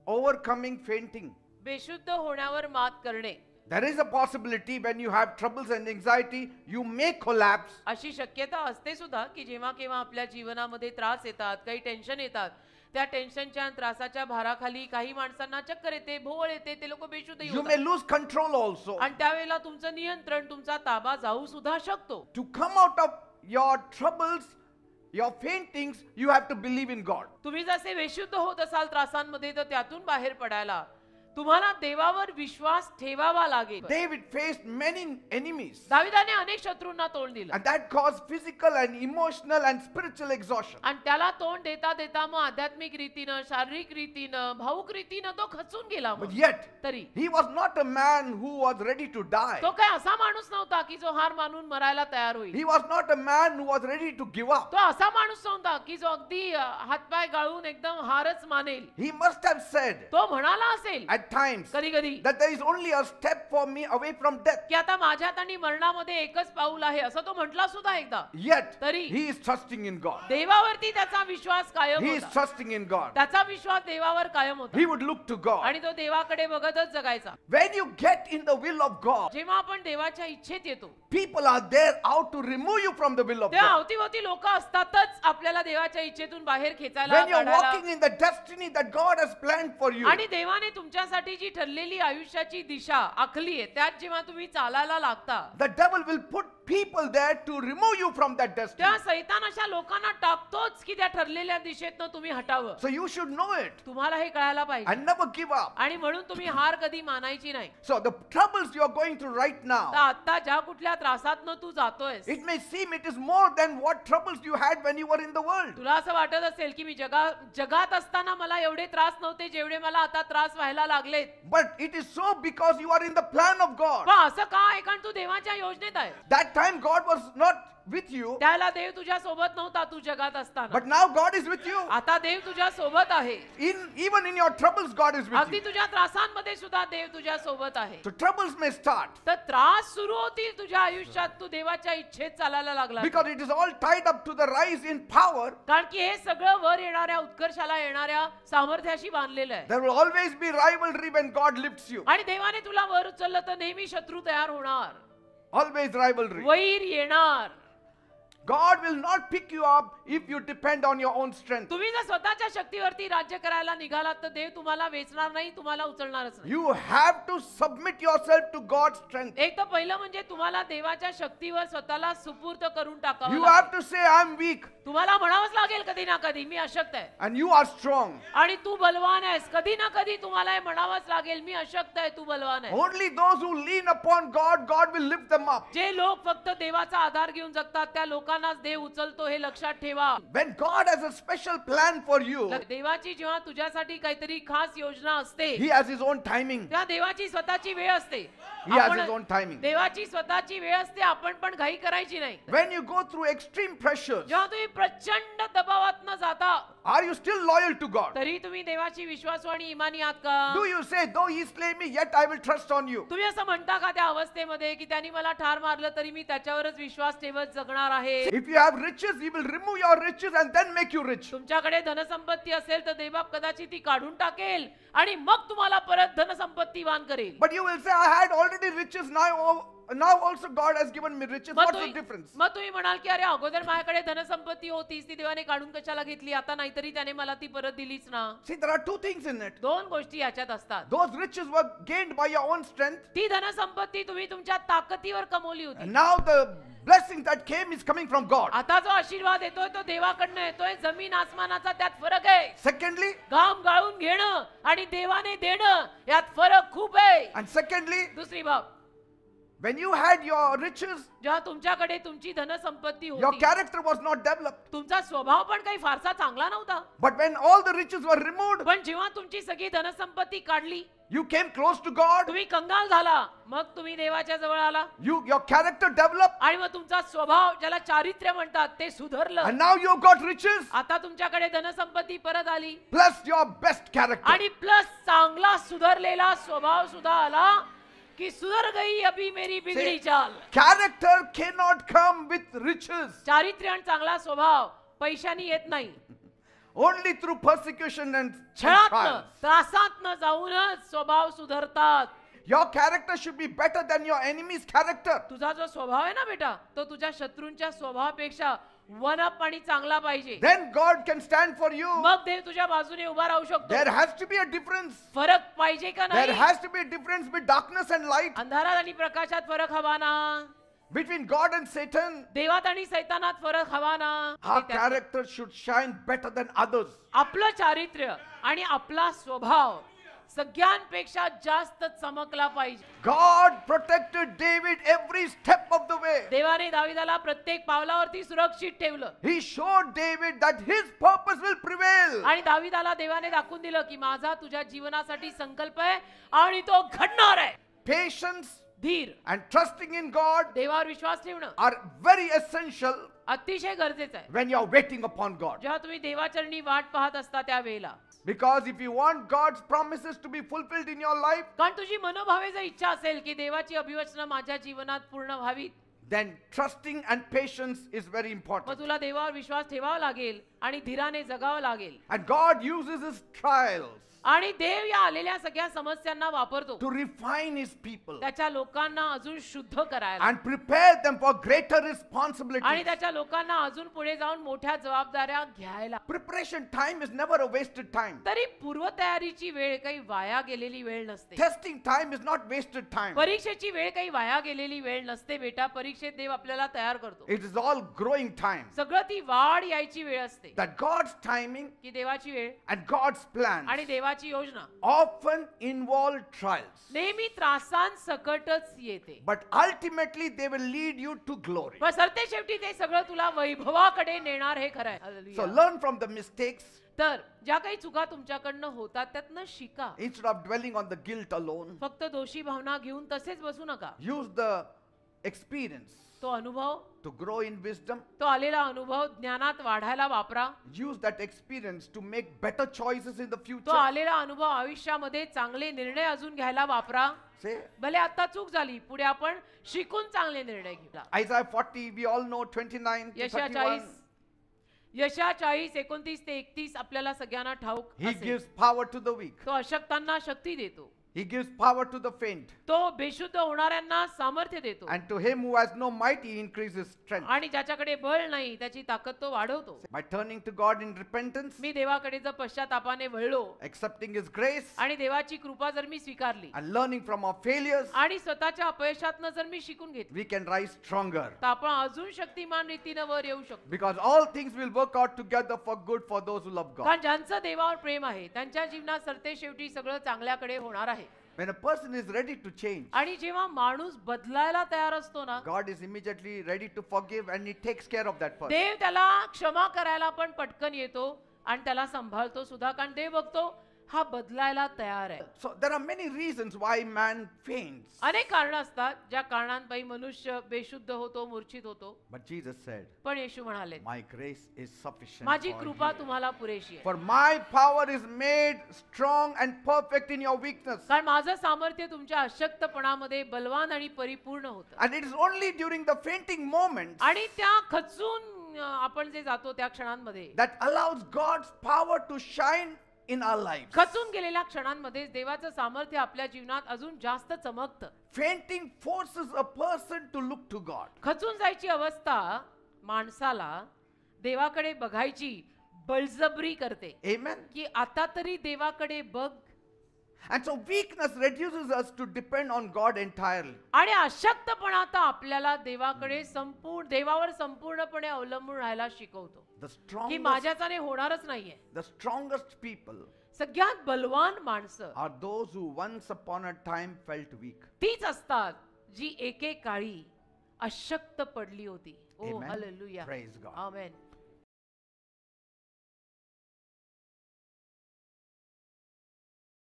Overcoming fainting. बेशुद्ध होण्यावर मात करणे. There is a possibility when you have troubles and anxiety, you may collapse. अशी शक्यता असते सुद्धा की जेव्हा केव्हा आपल्या जीवनामध्ये त्रास येतात, काही टेन्शन येतात, त्या टेन्शनच्या आणि त्रासाच्या भाराखाली काही माणसांना चक्कर येते, भोवळ येते, ते लोक बेशुद्ध You होतात. may lose control also. आणि त्यावेळेला तुमचं नियंत्रण, तुमचा ताबा जाऊ सुद्धा शकतो. To come out of your troubles, your faintings, you have to believe in God. तुम्ही जसे बेशुद्ध होत असाल त्रासांमध्ये, तर त्यातून बाहेर पडायला तुम्हाला देवावर विश्वास ठेवावा लागेल. David faced many enemies, दाविदाने अनेक शत्रूंना तोंड दिलं and that caused physical and emotional and spiritual exhaustion. आणि त्याला तोंड देता देता मग आध्यात्मिक रीतीनं, शारीरिक रीतीनं, भावुक रीतीनं तो खचून गेला. But yet, तरी he was not a man who was ready to die. तो काय असा माणूस नव्हता की जो हार मानून मरायला तयार होईल. He was not a man who was ready to give up. तो असा माणूस नव्हता की जो अगदी हातपाय गाळून एकदम हारच मानेल. He must have said तो म्हणाला असेल at times कधी कधी that there is only a step for me away from death. की आता माझ्यात आणि मरणामध्ये एकच पाऊल आहे, असं तो म्हटला सुद्धा एकदा. Yet तरी he is trusting in God. देवावरती त्याचा विश्वास कायम He is होता. trusting in God. त्याचा विश्वास देवावर कायम होता He would look to God. आणि तो देवाकडे बघतच जगायचा. When you get in the will of God, जेव्हा आपण देवाच्या इच्छेत येतो, people are there out to remove you from the will of त्या God. अवतीभोवती लोक असतातच आपल्याला देवाच्या इच्छेतून बाहेर खेचायला, When you are काढायला. walking in the destiny that God has planned for you, आणि देवाने तुमच्यासाठी जी ठरलेली आयुष्याची दिशा आखली आहे, त्यात जेव्हा तुम्ही चालायला लागता, the devil will put people there to remove you from that destiny. त्या सैतान अशा लोकांना टाकतोच की त्या ठरलेल्या दिशेतनं तुम्ही हटावं. So you should know it तुम्हाला हे कळायला पाहिजे and never give up. आणि म्हणून तुम्ही हार कधी मानायची नाही. So the troubles you are going through right तर now, आता ज्या कुठल्या त्रासातनं तू जातोयस, it may seem it is more than what troubles you had when you were in the world. तुला असं वाटत असेल की मी जगात असताना मला एवढे त्रास नव्हते जेवढे मला आता त्रास व्हायला लागलेत. But it is so because you are in the plan of God. पण असं का आहे? कारण तू देवाच्या योजनेत आहे. That time God was not with you, त्याला देव तुझ्या सोबत नव्हता तू जगात असताना. but now God is with you. आता देव तुझ्या सोबत आहे. Even in your troubles, God is with अगदी you. तुझ्या त्रासांमध्ये सुद्धा देव तुझ्या सोबत आहे. So troubles may start तर त्रास सुरू होतील तुझ्या आयुष्यात, तू देवाच्या इच्छेत चालायला लागला, because it is all tied up to the rise in power. कारण की हे सगळं वर येणाऱ्या उत्कर्षाला येणाऱ्या सामर्थ्याशी बांधलेलं आहे. There will always be rivalry when God lifts you. आणि देवाने तुला वर उचललं तर नेहमी शत्रू तयार होणार, Always rivalry. वैर येणार. God will not pick you up if you depend on your own strength. तुम्ही जर स्वतःच्या शक्तीवरती राज्य करायला निघालात तर देव तुम्हाला वेचणार नाही, तुम्हाला उचलणारच नाही. You have to submit yourself to God's strength. एक तर पहिलं म्हणजे तुम्हाला देवाच्या शक्तीवर स्वतःला सुपूर्त करून टाकावं You लागेल. have to say, I'm weak तुम्हाला म्हणावंच लागेल कधी ना कधी मी अशक्त आहे and you are strong. आणि तू बलवान आहेस. कधी ना कधी तुम्हाला हे म्हणावंच लागेल, मी अशक्त आहे, तू बलवान आहे. Only those who lean upon God, God will lift them up. जे लोक फक्त देवाचा आधार घेऊन जगतात त्या लोकांनाच देव उचलतो, हे लक्षात ठेवा. When God has a special plan for you, देवाची जेव्हा तुझ्यासाठी काहीतरी खास योजना असते, He has His own timing. त्या देवाची स्वतःची वेळ असते. He has His own timing. देवाची स्वतःची वेळ असते, आपण पण घाई करायची नाही. When you go through extreme pressures, जेव्हा तुम्ही प्रचंड दबावातनं जाता, are you still loyal to God? तरी तुम्ही देवाची विश्वासू आणि इमानी आहात का? Do you say, though He slay me, yet I will trust on you? तुम्ही असं म्हणता का त्या अवस्थेमध्ये की त्यांनी मला ठार मारलं तरी मी त्याच्यावरच विश्वास ठेवत जगणार आहे? If you have riches, He will remove your riches and then make you rich. तुमच्याकडे धनसंपत्ती असेल तर देवबाप कदाचित ती काढून टाकेल आणि मग तुम्हाला परत धनसंपत्तीवान करेल. But you will say, I had already riches, now also God has given me riches. What's the difference? मग तुम्ही म्हणाल की अरे अगोदर माझ्याकडे धनसंपत्ती होतीच, ती देवाने काढून कशाला घेतली, आता नाहीतरी त्याने मला ती परत दिलीच ना. See, there are two things in it. दोन गोष्टी याच्यात असतात. Those riches were gained by your own strength, ती धनसंपत्ती तुम्ही तुमच्या ताकदीवर कमवली होती. and now the blessing that came is coming from God. आता जो आशीर्वाद येतोय तो देवाकडनं येतोय. जमीन आसमानाचा त्यात फरक आहे. Secondly, घाम गाळून घेणं आणि देवाने देणं यात फरक खूप आहे. and secondly, दुसरी बाब, when you had your riches, जेव्हा तुमच्याकडे तुमची धनसंपत्ती your होती, character was not developed. तुमचा स्वभाव पण काही फारसा चांगला नव्हता. But when all the riches were removed, पण जेव्हा तुमची सगळी धनसंपत्ती काढली, you came close to God, तुम्ही कंगाल झाला, मग तुम्ही देवाच्या जवळ आला your character developed, आणि मग तुमचा स्वभाव ज्याला चारित्र्य म्हणतात ते सुधारलं. and now you got riches आता तुमच्याकडे धनसंपत्ती परत आली plus your best character. आणि प्लस चांगला सुधारलेला स्वभाव सुद्धा आला की सुधर गई अभी मेरी बिगड़ी चाल. Character cannot come riches. चारित्र्य आणि चांगला स्वभाव पैशानी येत नाही. Only through persecution and छळातनं trials. त्रासातनं जाऊनच स्वभाव सुधारतात. Your character should be better than your enemy's character. तुझा जो स्वभाव आहे ना बेटा, तो तुझ्या शत्रूंच्या स्वभावापेक्षा वन अप आणि चांगला पाहिजे. Then God can stand for you. मग देव तुझ्या बाजूने उभा राहू शकतो. There has to be a difference. फरक पाहिजे का There नाही? has to be a difference between darkness and light, अंधारात आणि प्रकाशात फरक हवा ना. between God and Satan. देवात आणि सैतानात फरक हवा ना. Our हे त्यात- character should shine better than others. आपलं चारित्र्य आणि आपला स्वभाव सगळ्यांपेक्षा जास्त चमकला पाहिजे. God protected David every step of the way. देवाने दाविदाला प्रत्येक पावलावरती सुरक्षित ठेवलं. He showed David that his purpose will prevail. आणि दाविदाला देवाने दाखवून दिलं की माझा तुझ्या जीवनासाठी संकल्प आहे आणि तो घडणार आहे. Patience धीर and trusting in God देवावर विश्वास ठेवणं are very essential अतिशय गरजेचं आहे. when you are waiting upon God. जेव्हा तुम्ही देवाचरणी वाट पाहत असता त्यावेळेला. Because if you want God's promises to be fulfilled in your life, कारण तुझी मनोभावे जर इच्छा असेल की देवाची अभिवचनं माझ्या जीवनात पूर्ण व्हावीत, then trusting and patience is very मग important. तुला देवावर विश्वास ठेवावा लागेल आणि धीराने जगावं लागेल. And God uses his trials आणि देव या आलेल्या सगळ्या समस्यांना वापरतो to refine his people त्याच्या लोकांना अजून शुद्ध करायला and prepare them for greater आणि responsibilities. त्याच्या लोकांना अजून पुढे जाऊन मोठ्या जबाबदाऱ्या घ्यायला. Preparation time is never a wasted time. तरी पूर्वतयारीची वेळ काही वाया गेलेली वेळ नसते. Testing time is not wasted time. परीक्षेची वेळ काही वाया गेलेली वेळ नसते बेटा. परीक्षेत देव आपल्याला तयार करतो. It is all growing time. सगळं ती वाढ यायची वेळ असते That God's timing की देवाची वेळ and God's plans आणि देवाची योजना often involve trials, नेहमी त्रासांसकटच येते. but ultimately they will lead you to glory. पण सरते शेवटी ते सगळं तुला वैभवाकडे नेणार हे खरं आहे. So hallelujah. learn from the mistakes तर ज्या काही चुका तुमच्याकडनं होतात त्यातनं शिका. instead of dwelling on the guilt alone. फक्त दोषी भावना घेऊन तसेच बसू नका. Use the experience तो अनुभव, to grow in wisdom. तो आलेला अनुभव ज्ञानात वाढायला वापरा. Use that experience to make better choices in the तो future. आलेला अनुभव आयुष्यामध्ये चांगले निर्णय अजून घ्यायला वापरा. Say भले आता चूक झाली, पुढे आपण शिकून चांगले निर्णय घेऊया. Isaiah 40, we all know 29 to यशा 31. 40 29 ते 31 आपल्याला सगळ्यांना ठाऊक He असेल. gives power to the weak. तो अशक्तांना शक्ती देतो. He gives power to the faint. तो बेशुद्ध होणाऱ्यांना सामर्थ्य देतो. And to him who has no might, he increases strength. आणि ज्याच्याकडे बळ नाही त्याची ताकद तो वाढवतो. By turning to God in repentance, मी देवाकडे जर पश्चातापाने वळलो accepting his grace, आणि देवाची कृपा जर मी स्वीकारली and learning from our failures, आणि स्वतःच्या अपयशातनं जर मी शिकून घेतली we can rise stronger. तर आपण अजून शक्तिमान रीतीने वर येऊ शकतो. Because all things will work out together for good for those who love God. कारण ज्यांचं देवावर प्रेम आहे त्यांच्या जीवनात सरते शेवटी सगळं चांगल्याकडे होणार आहे. When a person is ready to change, आणि जेव्हा माणूस बदलायला तयार असतो ना, God is immediately ready to forgive and he takes care of that person. देव त्याला क्षमा करायला पण पटकन येतो आणि त्याला सांभाळतो सुद्धा. कारण देव बघतो हा बदलायला तयार आहे. So there are many reasons why man faints. अनेक कारण असतात ज्या कारणांपायी मनुष्य बेशुद्ध होतो, मूर्छित होतो. But Jesus said, पण येशू म्हणाले my grace is sufficient माझी for कृपा you. तुम्हाला पुरेशी आहे. For my power is made strong and perfect in your weakness. कारण माझं सामर्थ्य तुमच्या अशक्तपणामध्ये बलवान आणि परिपूर्ण होतं. And it is only during the fainting moments आणि त्या खचून आपण जे जातो त्या क्षणांमध्ये, that allows God's power to shine in our lives. खचून गेलेल्या क्षणांमध्ये देवाचं सामर्थ्य आपल्या जीवनात अजून जास्त चमकतं. Fainting forces a person to look to God. खचून जायची अवस्था माणसाला देवाकडे बघायची बळजबरी करते Amen. की आता तरी देवाकडे बघ. And so weakness reduces us to depend on God entirely. आणि अशक्तपणा आता आपल्याला देवावर संपूर्णपणे अवलंबून राहायला शिकवतो की माझ्याच्याने होणारच नाहीये. The strongest people सगळ्यात बलवान माणसं are those who once upon a time felt weak. तीच असतात जी एकेकाळी अशक्त पडली होती. ओ Amen. हालेलुया. Praise God. आमेन.